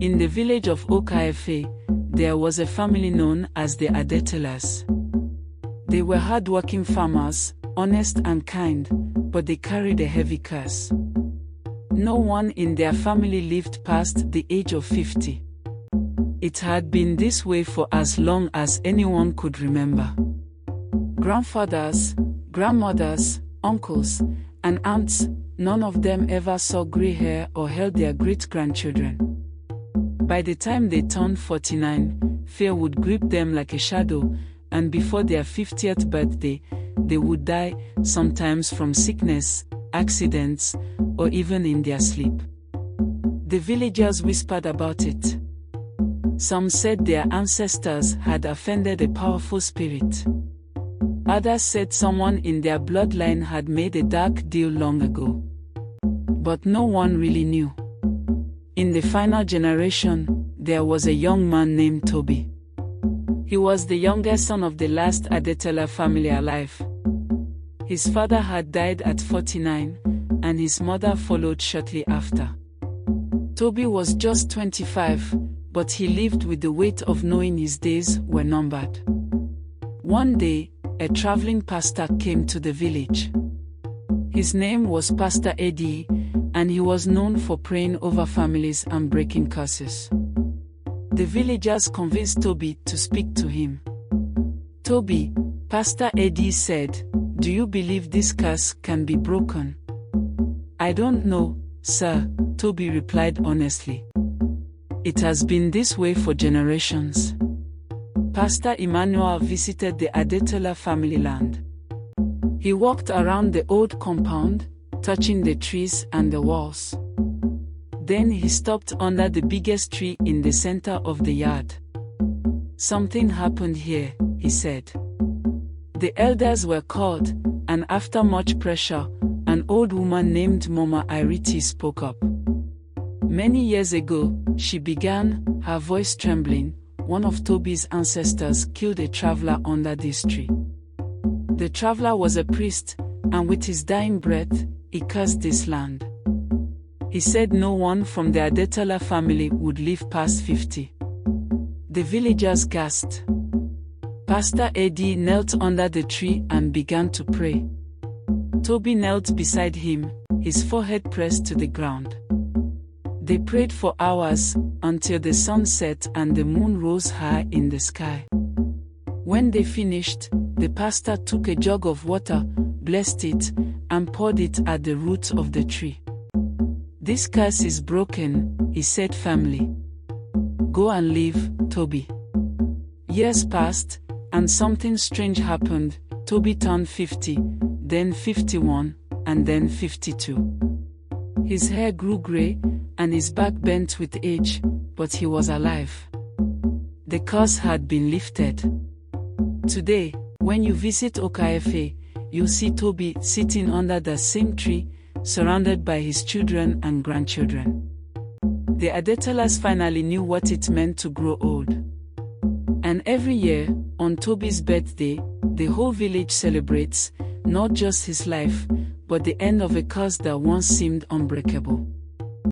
In the village of Okaefe, there was a family known as the Adetolas. They were hard-working farmers, honest and kind, but they carried a heavy curse. No one in their family lived past the age of 50. It had been this way for as long as anyone could remember. Grandfathers, grandmothers, uncles, and aunts, none of them ever saw gray hair or held their great-grandchildren. By the time they turned 49, fear would grip them like a shadow, and before their 50th birthday, they would die, sometimes from sickness, accidents, or even in their sleep. The villagers whispered about it. Some said their ancestors had offended a powerful spirit. Others said someone in their bloodline had made a dark deal long ago. But no one really knew. In the final generation, there was a young man named Toby. He was the youngest son of the last Adetola family alive. His father had died at 49, and his mother followed shortly after. Toby was just 25, but he lived with the weight of knowing his days were numbered. One day, a traveling pastor came to the village. His name was Pastor Eddie, and he was known for praying over families and breaking curses. The villagers convinced Toby to speak to him. "Toby," Pastor Eddie said, "do you believe this curse can be broken?" "I don't know, sir," Toby replied honestly. "It has been this way for generations." Pastor Emmanuel visited the Adetola family land. He walked around the old compound, touching the trees and the walls. Then he stopped under the biggest tree in the center of the yard. "Something happened here," he said. The elders were called, and after much pressure, an old woman named Mama Iriti spoke up. "Many years ago," she began, her voice trembling, "one of Toby's ancestors killed a traveler under this tree. The traveler was a priest, and with his dying breath, he cursed this land. He said no one from the Adetola family would live past 50. The villagers gasped. Pastor Eddie knelt under the tree and began to pray. Toby knelt beside him, his forehead pressed to the ground. They prayed for hours, until the sun set and the moon rose high in the sky. When they finished, the pastor took a jug of water, blessed it, and poured it at the roots of the tree. "This curse is broken," he said firmly. "Go and live, Toby." Years passed, and something strange happened. Toby turned 50, then 51, and then 52. His hair grew gray, and his back bent with age, but he was alive. The curse had been lifted. Today, when you visit Okaefe, you see Toby sitting under the same tree, surrounded by his children and grandchildren. The Adetolas finally knew what it meant to grow old. And every year, on Toby's birthday, the whole village celebrates, not just his life, but the end of a curse that once seemed unbreakable.